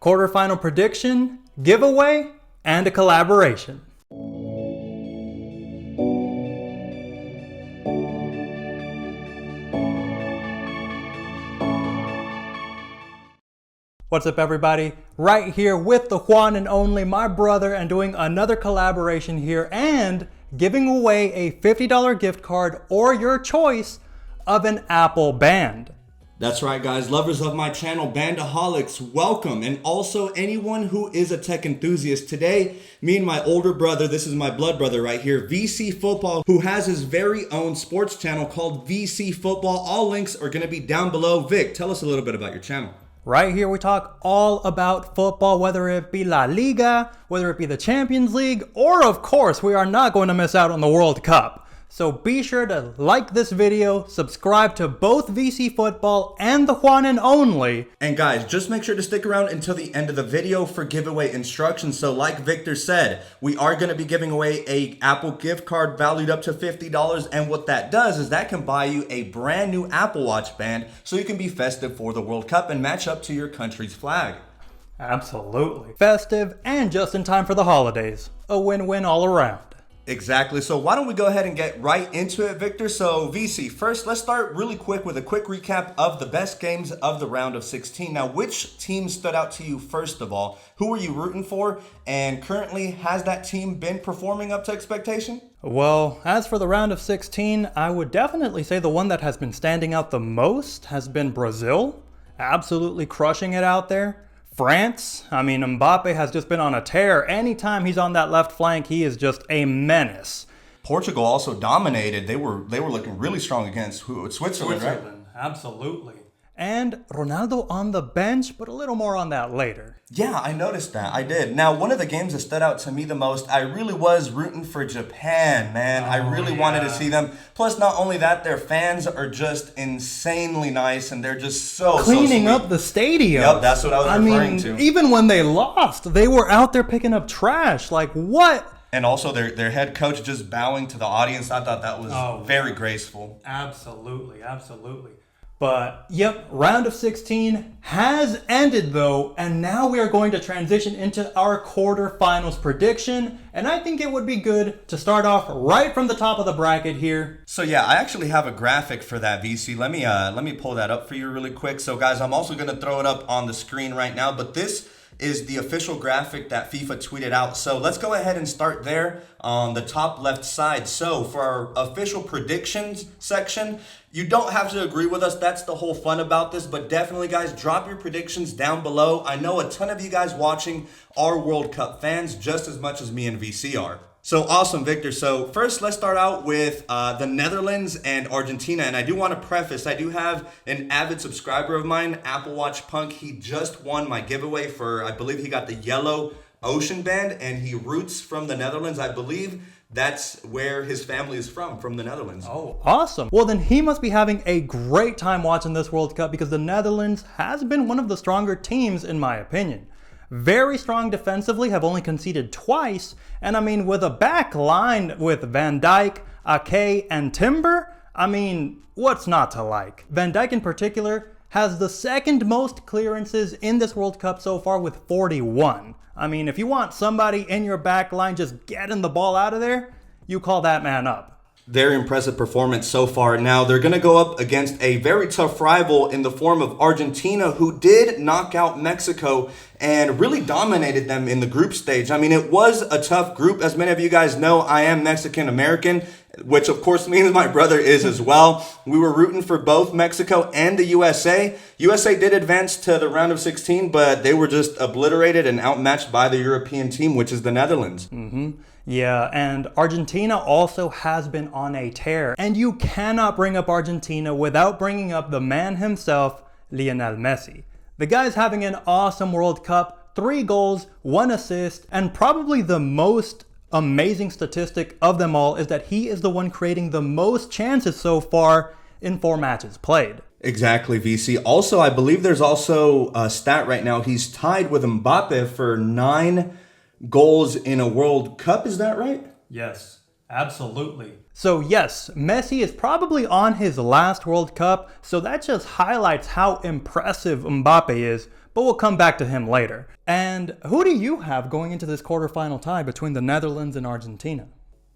quarterfinal prediction, giveaway, and a collaboration. What's up, everybody? Right here with the Juan and Only, my brother, and doing another collaboration here and giving away a $50 gift card or your choice of an Apple band. That's right, guys. Lovers of my channel, Bandaholics, welcome. And also anyone who is a tech enthusiast. Today, me and my older brother, this is my blood brother right here, VC Football, who has his very own sports channel called VC Football. All links are going to be down below. Vic, tell us a little bit about your channel. Right here we talk all about football, whether it be La Liga, whether it be the Champions League, or of course we are not going to miss out on the World Cup. So be sure to like this video, subscribe to both VC Football and the Juan and Only. And guys, just make sure to stick around until the end of the video for giveaway instructions. So like Victor said, we are going to be giving away a Apple gift card valued up to $50. And what that does is that can buy you a brand new Apple Watch band so you can be festive for the World Cup and match up to your country's flag. Absolutely. Festive and just in time for the holidays. A win-win all around. Exactly. So why don't we go ahead and get right into it, Victor? So VC, first, let's start really quick with a quick recap of the best games of the round of 16. Now, which team stood out to you first of all? Who were you rooting for? And currently, has that team been performing up to expectation? Well, as for the round of 16, I would definitely say the one that has been standing out the most has been Brazil. Absolutely crushing it out there. France, I mean, Mbappe has just been on a tear. Anytime he's on that left flank, he is just a menace. Portugal also dominated. They were looking really strong against Switzerland, right? Absolutely. And Ronaldo on the bench, but a little more on that later. Yeah, I noticed that. I did. Now, one of the games that stood out to me the most, I really was rooting for Japan, man. I really wanted to see them. Plus, not only that, their fans are just insanely nice, and they're just so cleaning sweet. Up the stadium. Yep, that's what I was referring to. Even when they lost, they were out there picking up trash. Like, what? And also their head coach just bowing to the audience. I thought that was very graceful. Absolutely, absolutely. But yep, round of 16 has ended though, and now we are going to transition into our quarterfinals prediction. And I think it would be good to start off right from the top of the bracket here. So yeah, I actually have a graphic for that, VC. Let me pull that up for you really quick. So guys, I'm also going to throw it up on the screen right now, but this is the official graphic that FIFA tweeted out. So let's go ahead and start there on the top left side. So for our official predictions section, you don't have to agree with us. That's the whole fun about this. But definitely, guys, drop your predictions down below. I know a ton of you guys watching are World Cup fans just as much as me and VC are. So awesome, Victor. So first, let's start out with the Netherlands and Argentina. And I do want to preface, I do have an avid subscriber of mine, Apple Watch Punk. He just won my giveaway for, I believe he got the yellow ocean band, and he roots from the Netherlands. I believe that's where his family is from the Netherlands. Oh, awesome. Well, then he must be having a great time watching this World Cup because the Netherlands has been one of the stronger teams, in my opinion. Very strong defensively, have only conceded twice. And I mean, with a back line with Van Dijk, Ake, and Timber, I mean, what's not to like? Van Dijk in particular has the second most clearances in this World Cup so far with 41. I mean, if you want somebody in your back line just getting the ball out of there, you call that man up. Very impressive performance so far. Now, they're going to go up against a very tough rival in the form of Argentina, who did knock out Mexico and really dominated them in the group stage. I mean, it was a tough group. As many of you guys know, I am Mexican-American, which of course means my brother is as well. We were rooting for both Mexico and the USA. USA did advance to the round of 16, but they were just obliterated and outmatched by the European team, which is the Netherlands. Yeah, and Argentina also has been on a tear. And you cannot bring up Argentina without bringing up the man himself, Lionel Messi. The guy's having an awesome World Cup, 3 goals, 1 assist, and probably the most amazing statistic of them all is that he is the one creating the most chances so far in 4 matches played. Exactly, VC. Also, I believe there's also a stat right now. He's tied with Mbappe for 9 goals in a World Cup. Is that right? Yes, absolutely. So yes, Messi is probably on his last World Cup, so that just highlights how impressive Mbappe is. but we'll come back to him later. And who do you have going into this quarterfinal tie between the Netherlands and Argentina?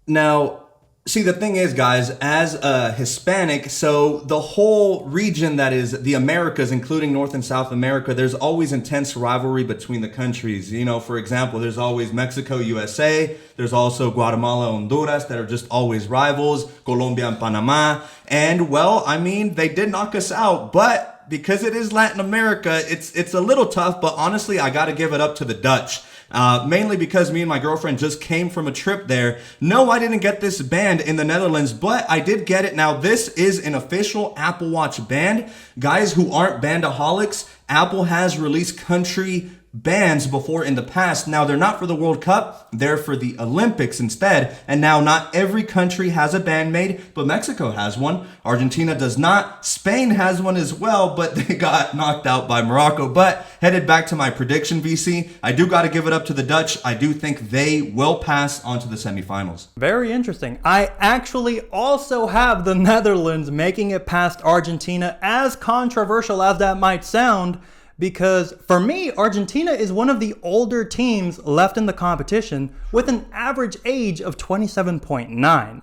Now, see, the thing is, guys, as a Hispanic, so the whole region that is the Americas, including North and South America, there's always intense rivalry between the countries. You know, for example, there's always Mexico, USA. There's also Guatemala, Honduras that are just always rivals, Colombia and Panama. And, well, I mean, they did knock us out, but because it is Latin America, it's a little tough, but honestly, I got to give it up to the Dutch. Mainly because me and my girlfriend just came from a trip there. No, I didn't get this band in the Netherlands, but I did get it. Now, this is an official Apple Watch band. Guys who aren't bandaholics, Apple has released country bands before in the past. Now, they're not for the World Cup, they're for the Olympics instead. And now not every country has a band made, but Mexico has one. Argentina does not. Spain has one as well, but they got knocked out by Morocco. But headed back to my prediction, VC, I do got to give it up to the Dutch. I do think they will pass on to the semifinals. Very interesting. I actually also have the Netherlands making it past Argentina, as controversial as that might sound. Because for me, Argentina is one of the older teams left in the competition with an average age of 27.9.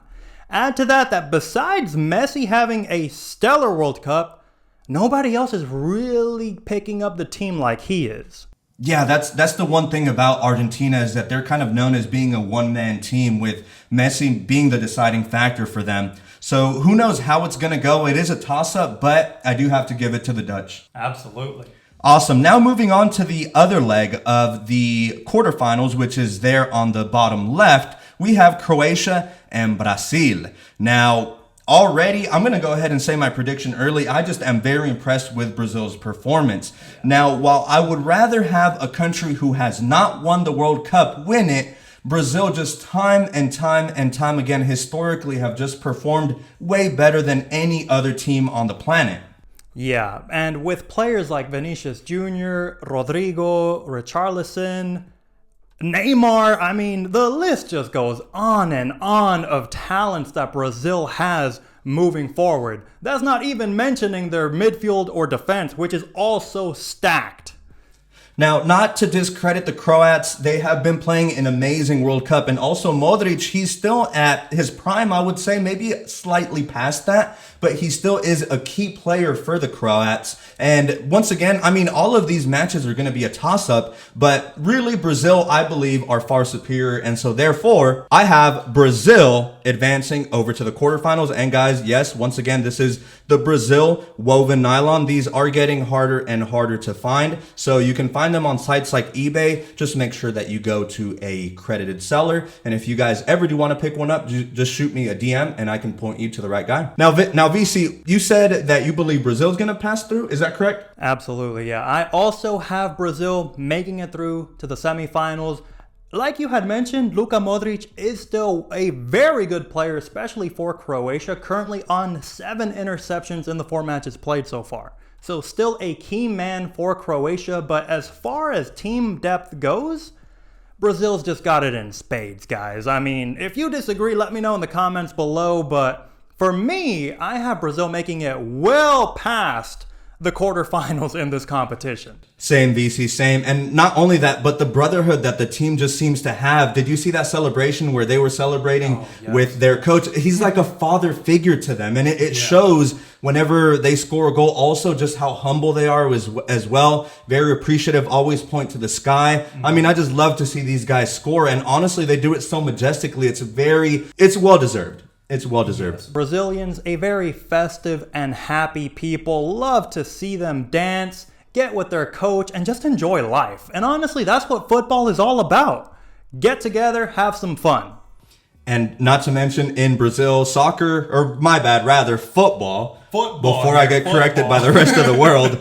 Add to that besides Messi having a stellar World Cup, nobody else is really picking up the team like he is. Yeah, that's the one thing about Argentina is that they're kind of known as being a one-man team with Messi being the deciding factor for them. So who knows how it's going to go. It is a toss-up, but I do have to give it to the Dutch. Absolutely. Awesome. Now moving on to the other leg of the quarterfinals, which is there on the bottom left, we have Croatia and Brazil. Now, already, I'm going to go ahead and say my prediction early. I just am very impressed with Brazil's performance. Now, while I would rather have a country who has not won the World Cup win it, Brazil just time and time again historically have just performed way better than any other team on the planet. Yeah, and with players like Vinicius Jr., Rodrigo, Richarlison, Neymar, I mean, the list just goes on and on of talents that Brazil has moving forward. That's not even mentioning their midfield or defense, which is also stacked. Now, not to discredit the Croats, they have been playing an amazing World Cup. And also Modric, he's still at his prime, I would say, maybe slightly past that. But he still is a key player for the Croats. And once again, I mean, all of these matches are going to be a toss-up. But really, Brazil, I believe, are far superior. And so therefore, I have Brazil advancing over to the quarterfinals. And guys, yes, once again, this is the Brazil woven nylon. These are getting harder and harder to find. So you can find them on sites like eBay. Just make sure that you go to a credited seller. And if you guys ever do want to pick one up, just shoot me a DM and I can point you to the right guy. Now VC, you said that you believe Brazil's going to pass through. Is that correct? Absolutely, yeah. I also have Brazil making it through to the semifinals. Like you had mentioned, Luka Modric is still a very good player, especially for Croatia, currently on 7 interceptions in the 4 matches played so far. So still a key man for Croatia, but as far as team depth goes, Brazil's just got it in spades, guys. I mean, if you disagree, let me know in the comments below, but for me, I have Brazil making it well past the quarterfinals in this competition. Same, VC, same. And not only that, but the brotherhood that the team just seems to have. Did you see that celebration where they were celebrating with their coach? He's like a father figure to them. And it shows whenever they score a goal, also just how humble they are as well. Very appreciative, always point to the sky. I mean, I just love to see these guys score. And honestly, they do it so majestically. It's well-deserved. It's well-deserved. Yes. Brazilians, a very festive and happy people, love to see them dance, get with their coach, and just enjoy life. And honestly, that's what football is all about. Get together, have some fun. And not to mention in Brazil, soccer, or my bad, rather, football before I get corrected by the rest of the world,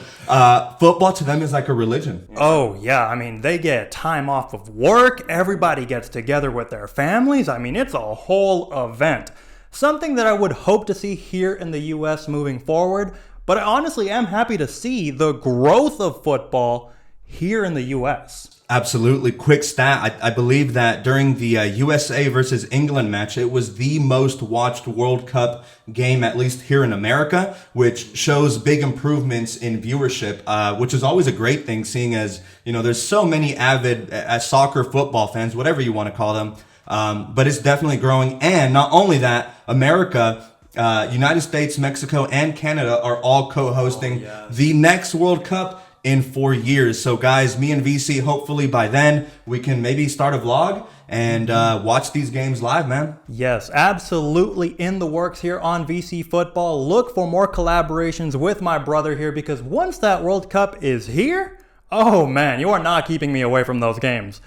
football to them is like a religion. Oh, yeah. I mean, they get time off of work. Everybody gets together with their families. I mean, it's a whole event. Something that I would hope to see here in the US moving forward, but I honestly am happy to see the growth of football here in the US. Absolutely. Quick stat. I believe that during the USA versus England match, it was the most watched World Cup game, at least here in America, which shows big improvements in viewership, which is always a great thing, seeing as, there's so many avid soccer, football fans, whatever you want to call them. But it's definitely growing. And not only that, America, United States, Mexico, and Canada are all co-hosting the next World Cup in 4 years. So guys, me and VC, hopefully by then we can maybe start a vlog and watch these games live, man. Yes, absolutely in the works here on VC Football. Look for more collaborations with my brother here, because once that World Cup is here, oh man, you are not keeping me away from those games.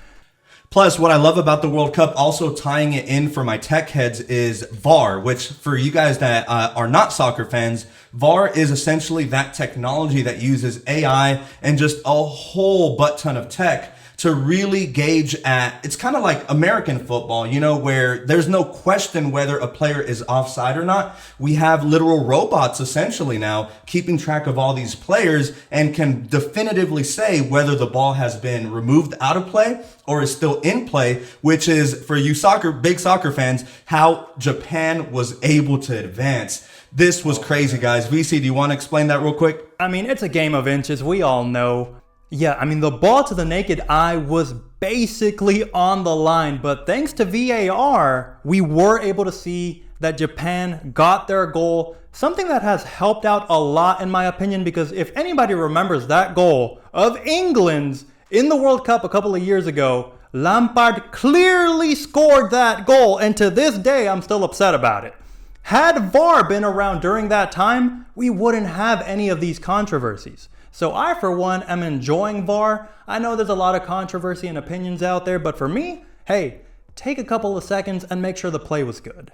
Plus, what I love about the World Cup, also tying it in for my tech heads, is VAR, which for you guys that are not soccer fans, VAR is essentially that technology that uses AI and just a whole butt ton of tech to really gauge it's kind of like American football, where there's no question whether a player is offside or not. We have literal robots essentially now keeping track of all these players and can definitively say whether the ball has been removed out of play or is still in play, which is, for you big soccer fans, how Japan was able to advance. This was crazy, guys. VC, do you want to explain that real quick? I mean, it's a game of inches. We all know. Yeah, I mean, the ball to the naked eye was basically on the line, but thanks to VAR, we were able to see that Japan got their goal, something that has helped out a lot in my opinion, because if anybody remembers that goal of England's in the World Cup a couple of years ago, Lampard clearly scored that goal, and to this day, I'm still upset about it. Had VAR been around during that time, we wouldn't have any of these controversies. So I, for one, am enjoying VAR. I know there's a lot of controversy and opinions out there, but for me, hey, take a couple of seconds and make sure the play was good.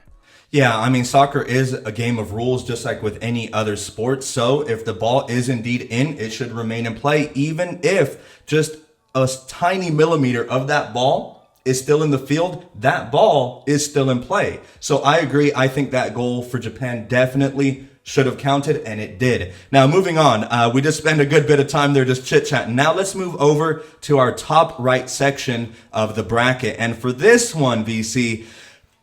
Yeah, I mean, soccer is a game of rules, just like with any other sport. So if the ball is indeed in, it should remain in play, even if just a tiny millimeter of that ball is still in the field, that ball is still in play. So I agree. I think that goal for Japan definitely should have counted, and it did. Now, moving on, we just spent a good bit of time there just chit-chatting. Now let's move over to our top right section of the bracket. And for this one, VC,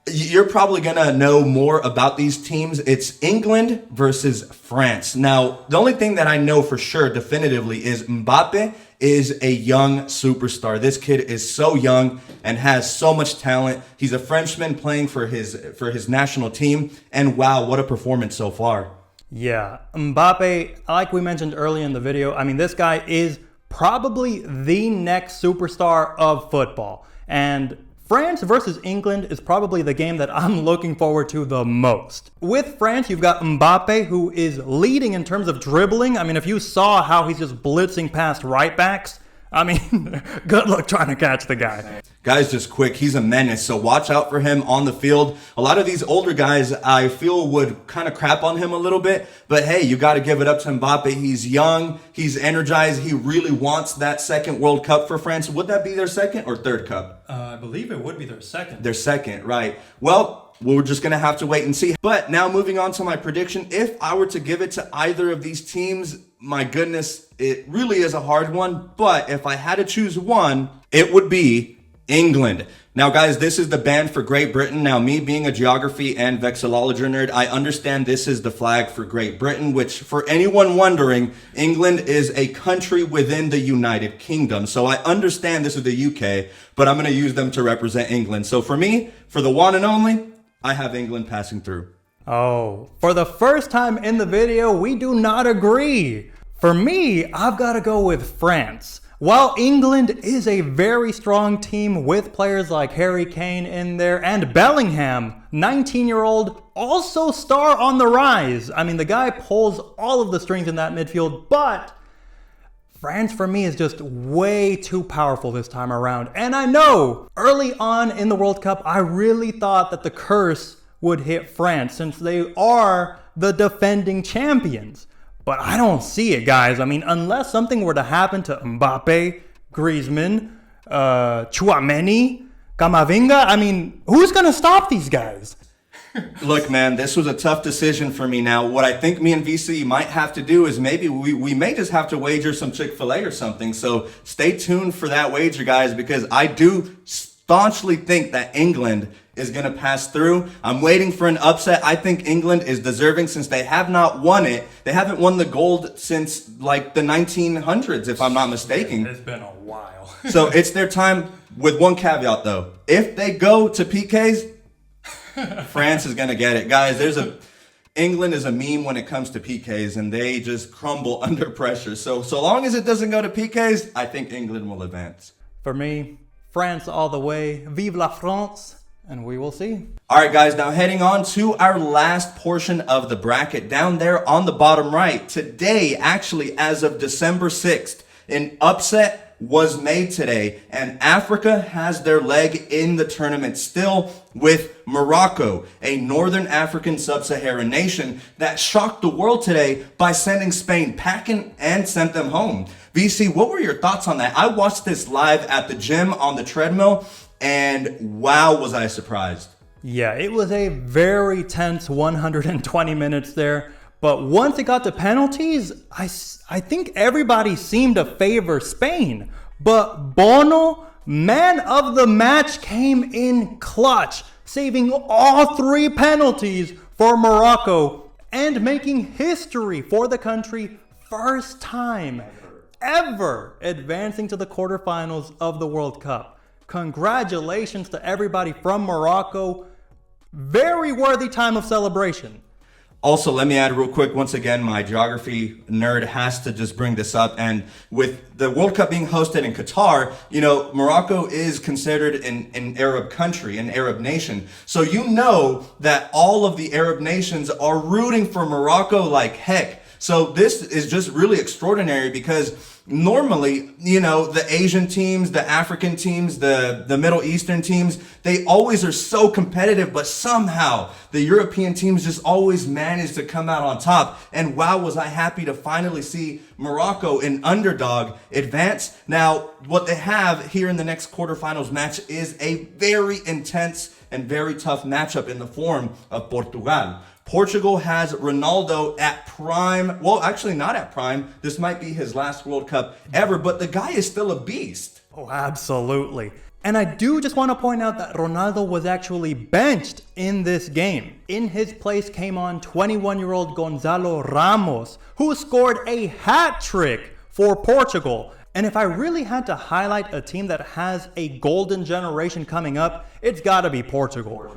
you're probably going to know more about these teams. It's England versus France. Now, the only thing that I know for sure definitively is Mbappe is a young superstar. This kid is so young and has so much talent. He's a Frenchman playing for his national team. And wow, what a performance so far. Yeah, Mbappe, like we mentioned earlier in the video, I mean, this guy is probably the next superstar of football. And France versus England is probably the game that I'm looking forward to the most. With France, you've got Mbappe, who is leading in terms of dribbling. I mean, if you saw how he's just blitzing past right backs, I mean, good luck trying to catch the guy. Guy's just quick. He's a menace. So watch out for him on the field. A lot of these older guys, I feel, would kind of crap on him a little bit. But hey, you got to give it up to Mbappe. He's young. He's energized. He really wants that second World Cup for France. Would that be their second or third cup? I believe it would be their second. Their second, right. Well, we're just going to have to wait and see. But now moving on to my prediction. If I were to give it to either of these teams, my goodness, it really is a hard one. But if I had to choose one, it would be England. Now, guys, this is the band for Great Britain. Now, me being a geography and vexillology nerd, I understand this is the flag for Great Britain, which, for anyone wondering, England is a country within the United Kingdom. So I understand this is the UK, but I'm going to use them to represent England. So for me, for the one and only, I have England passing through. Oh, for the first time in the video, we do not agree. For me, I've got to go with France. While England is a very strong team with players like Harry Kane in there and Bellingham, 19-year-old, also star on the rise. I mean, the guy pulls all of the strings in that midfield, but France for me is just way too powerful this time around. And I know early on in the World Cup, I really thought that the curse would hit France since they are the defending champions. But I don't see it, guys. I mean, unless something were to happen to Mbappe, Griezmann, Tchouaméni, Camavinga, I mean, who's going to stop these guys? Look, man, this was a tough decision for me. Now, what I think me and VC might have to do is maybe we may just have to wager some Chick-fil-A or something. So stay tuned for that wager, guys, because I do staunchly think that England is going to pass through. I'm waiting for an upset. I think England is deserving since they have not won it. They haven't won the gold since like the 1900s, if I'm not mistaken. It's been a while. So it's their time, with one caveat though. If they go to PKs, France is going to get it. Guys, England is a meme when it comes to PKs, and they just crumble under pressure. So long as it doesn't go to PKs, I think England will advance. For me, France all the way. Vive la France. And we will see. All right, guys, now heading on to our last portion of the bracket down there on the bottom right. Today, actually, as of December 6th, an upset was made today, and Africa has their leg in the tournament still with Morocco, a Northern African sub-Saharan nation that shocked the world today by sending Spain packing and sent them home. VC, what were your thoughts on that? I watched this live at the gym on the treadmill, and wow, was I surprised. Yeah, it was a very tense 120 minutes there. But once it got to penalties, I think everybody seemed to favor Spain. But Bono, man of the match, came in clutch, saving all 3 penalties for Morocco and making history for the country, first time ever advancing to the quarterfinals of the World Cup. Congratulations to everybody from Morocco. Very worthy time of celebration. Also, let me add real quick, once again, my geography nerd has to just bring this up. And with the World Cup being hosted in Qatar, you know, Morocco is considered an Arab country, an Arab nation. So you know that all of the Arab nations are rooting for Morocco like heck. So this is just really extraordinary because normally, you know, the Asian teams, the African teams, the Middle Eastern teams, they always are so competitive, but somehow the European teams just always manage to come out on top. And wow, was I happy to finally see Morocco, an underdog, advance. Now, what they have here in the next quarterfinals match is a very intense and very tough matchup in the form of Portugal. Portugal has Ronaldo at prime. Well, actually not at prime. This might be his last World Cup ever, but the guy is still a beast. Oh, absolutely. And I do just want to point out that Ronaldo was actually benched in this game. In his place came on 21-year-old Gonzalo Ramos, who scored a hat trick for Portugal. And if I really had to highlight a team that has a golden generation coming up, it's got to be Portugal.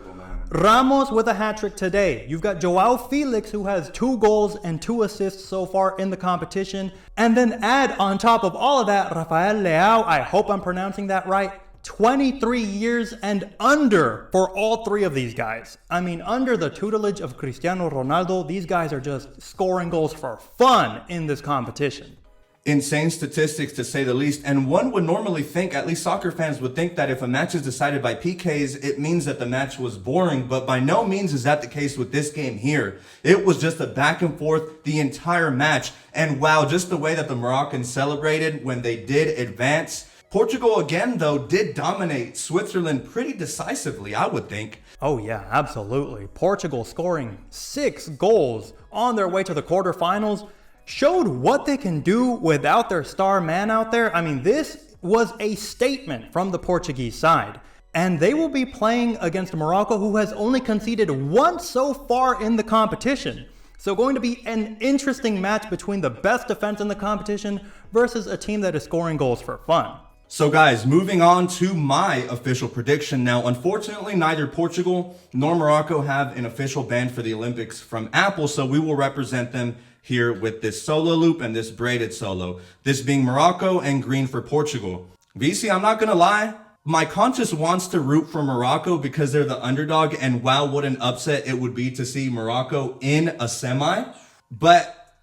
Ramos with a hat trick today. You've got Joao Felix, who has 2 goals and 2 assists so far in the competition. And then add on top of all of that, Rafael Leao, I hope I'm pronouncing that right, 23 years and under for all 3 of these guys. I mean, under the tutelage of Cristiano Ronaldo, these guys are just scoring goals for fun in this competition. Insane statistics, to say the least. And one would normally think, at least soccer fans would think, that if a match is decided by PKs, it means that the match was boring. But by no means is that the case with this game here. It was just a back and forth the entire match. And wow, just the way that the Moroccans celebrated when they did advance. Portugal, again, though, did dominate Switzerland pretty decisively, I would think. Oh yeah, absolutely. Portugal scoring 6 goals on their way to the quarterfinals showed what they can do without their star man out there. I mean, this was a statement from the Portuguese side. And they will be playing against Morocco, who has only conceded once so far in the competition. So going to be an interesting match between the best defense in the competition versus a team that is scoring goals for fun. So guys, moving on to my official prediction. Now, unfortunately, neither Portugal nor Morocco have an official ban for the Olympics from Apple, so we will represent them here with this solo loop and this braided solo. This being Morocco and green for Portugal. VC, I'm not gonna lie, my conscience wants to root for Morocco because they're the underdog, and wow, what an upset it would be to see Morocco in a semi. But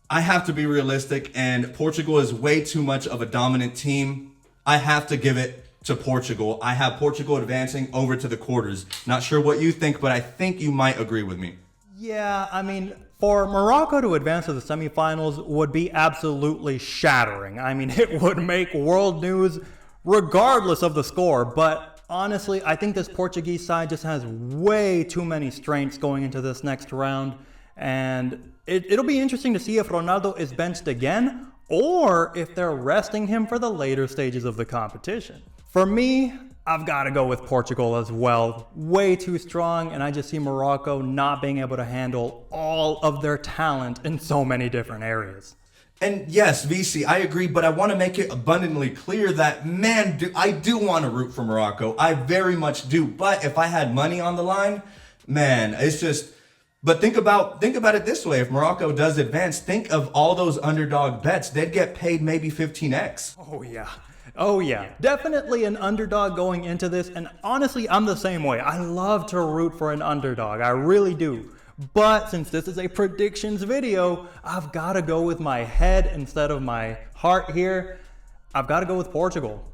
I have to be realistic, and Portugal is way too much of a dominant team. I have to give it to Portugal. I have Portugal advancing over to the quarters. Not sure what you think, but I think you might agree with me. Yeah, I mean, for Morocco to advance to the semifinals would be absolutely shattering. I mean, it would make world news regardless of the score. But honestly, I think this Portuguese side just has way too many strengths going into this next round. And it'll be interesting to see if Ronaldo is benched again or if they're resting him for the later stages of the competition. For me, I've got to go with Portugal as well. Way too strong, and I just see Morocco not being able to handle all of their talent in so many different areas. And yes, VC, I agree, but I want to make it abundantly clear that, man, I do want to root for Morocco. I very much do. But if I had money on the line, man, it's just... But think about it this way. If Morocco does advance, think of all those underdog bets. They'd get paid maybe 15x. Oh yeah. Definitely an underdog going into this. And honestly, I'm the same way. I love to root for an underdog. I really do. But since this is a predictions video, I've got to go with my head instead of my heart here. I've got to go with Portugal.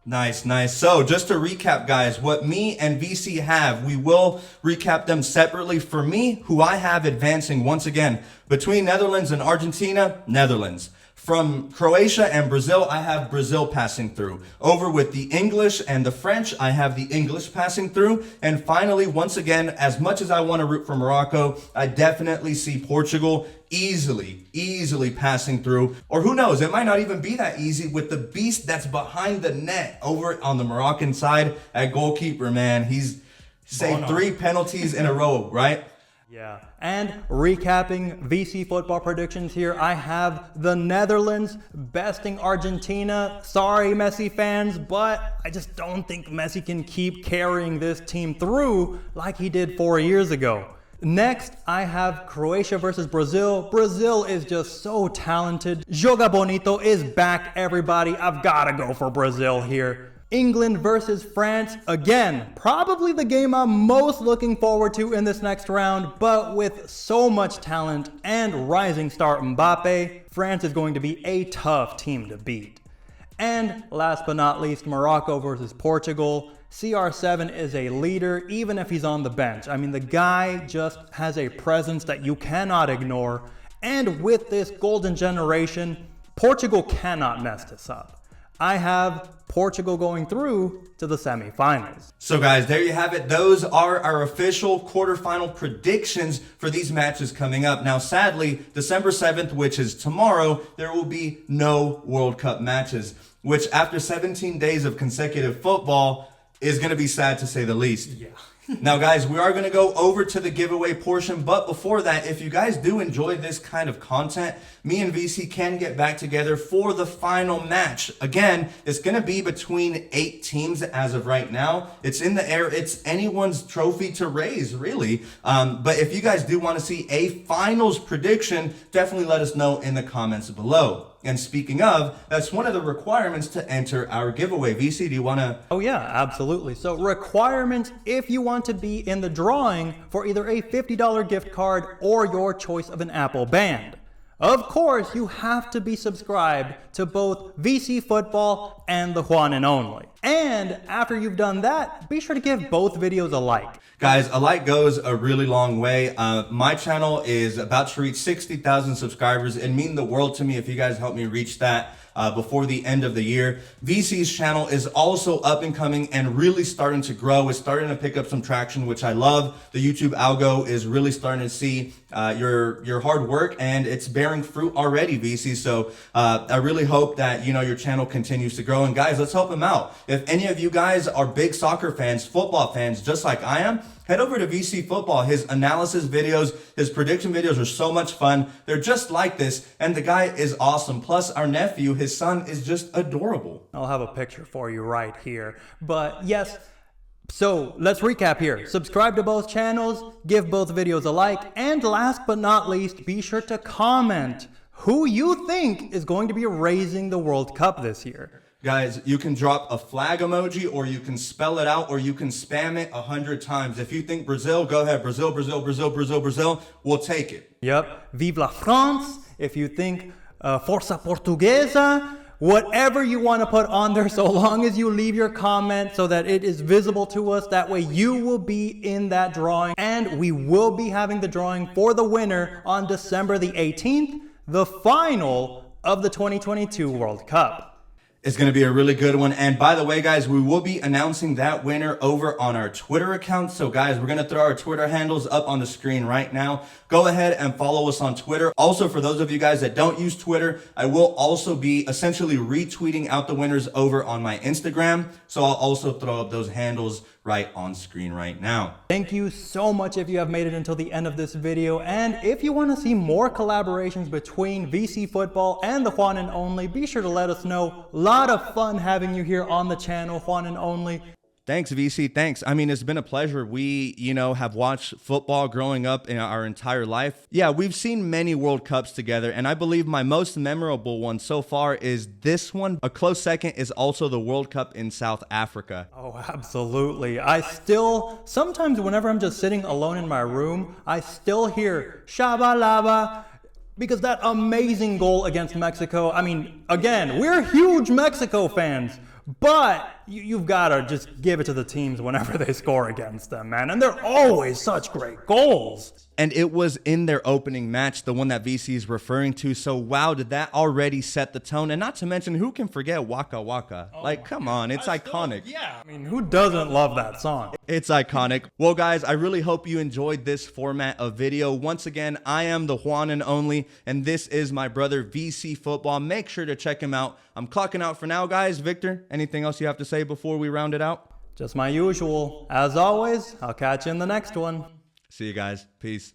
Nice. So just to recap, guys, what me and VC have, we will recap them separately. For me, who I have advancing once again between Netherlands and Argentina, Netherlands. From Croatia and Brazil, I have Brazil passing through. Over with the English and the French, I have the English passing through. And finally, once again, as much as I want to root for Morocco, I definitely see Portugal easily passing through. Or who knows, it might not even be that easy with the beast that's behind the net over on the Moroccan side at goalkeeper, man. He's saved 3 penalties in a row, right? Yeah. And recapping VC football predictions here, I have the Netherlands besting Argentina. Sorry, Messi fans, but I just don't think Messi can keep carrying this team through like he did 4 years ago. Next, I have Croatia versus Brazil. Brazil is just so talented. Joga Bonito is back, everybody. I've got to go for Brazil here. England versus France. Again, probably the game I'm most looking forward to in this next round, but with so much talent and rising star Mbappe, France is going to be a tough team to beat. And last but not least, Morocco versus Portugal. CR7 is a leader, even if he's on the bench. I mean, the guy just has a presence that you cannot ignore. And with this golden generation, Portugal cannot mess this up. I have Portugal going through to the semifinals. So guys, there you have it. Those are our official quarterfinal predictions for these matches coming up. Now, sadly, December 7th, which is tomorrow, there will be no World Cup matches, which after 17 days of consecutive football is going to be sad to say the least. Yeah. Now, guys, we are going to go over to the giveaway portion. But before that, if you guys do enjoy this kind of content, me and VC can get back together for the final match. Again, it's going to be between 8 teams as of right now. It's in the air. It's anyone's trophy to raise, really. But if you guys do want to see a finals prediction, definitely let us know in the comments below. And speaking of, that's one of the requirements to enter our giveaway. VC, do you want to? Oh yeah, absolutely. So requirements if you want to be in the drawing for either a $50 gift card or your choice of an Apple band. Of course, you have to be subscribed to both VC Football and TheJuan&Only. And after you've done that, be sure to give both videos a like. Guys, a like goes a really long way. My channel is about to reach 60,000 subscribers. It'd mean the world to me if you guys help me reach that before the end of the year. VC's channel is also up and coming and really starting to grow. It's starting to pick up some traction, which I love. The YouTube algo is really starting to see your hard work, and it's bearing fruit already, VC. So I really hope that your channel continues to grow. And guys, let's help him out. If any of you guys are big soccer fans, football fans, just like I am, head over to VC Football. His analysis videos, his prediction videos are so much fun. They're just like this, and the guy is awesome. Plus, our nephew, his son, is just adorable. I'll have a picture for you right here. But yes, so let's recap here. Subscribe to both channels, give both videos a like, and last but not least, be sure to comment who you think is going to be raising the World Cup this year. Guys, you can drop a flag emoji, or you can spell it out, or you can spam it 100 times. If you think Brazil, go ahead. Brazil, Brazil, Brazil, Brazil, Brazil. We'll take it. Yep. Vive la France. If you think Força Portuguesa, whatever you want to put on there, so long as you leave your comment so that it is visible to us. That way you will be in that drawing. And we will be having the drawing for the winner on December the 18th, the final of the 2022 World Cup. It's going to be a really good one. And by the way, guys, we will be announcing that winner over on our Twitter account. So guys, we're going to throw our Twitter handles up on the screen right now. Go ahead and follow us on Twitter. Also, for those of you guys that don't use Twitter, I will also be essentially retweeting out the winners over on my Instagram. So I'll also throw up those handles right on screen right now. Thank you so much if you have made it until the end of this video. And if you want to see more collaborations between VC Football and the Juan and Only, be sure to let us know. Lot of fun having you here on the channel, Juan and Only. Thanks, VC. Thanks. I mean, it's been a pleasure. We, have watched football growing up in our entire life. Yeah, we've seen many World Cups together, and I believe my most memorable one so far is this one. A close second is also the World Cup in South Africa. Oh, absolutely. Sometimes whenever I'm just sitting alone in my room, I still hear Shabalaba. Because that amazing goal against Mexico, I mean, again, we're huge Mexico fans, but you've got to just give it to the teams whenever they score against them, man. And they're always such great goals. And it was in their opening match, the one that VC is referring to. So, wow, did that already set the tone? And not to mention, who can forget Waka Waka? Come on, it's iconic. I mean, who doesn't love that song? It's iconic. Well, guys, I really hope you enjoyed this format of video. Once again, I am the Juan and Only, and this is my brother VC Football. Make sure to check him out. I'm clocking out for now, guys. Victor, anything else you have to say before we round it out? Just my usual. As always, I'll catch you in the next one. See you guys. Peace.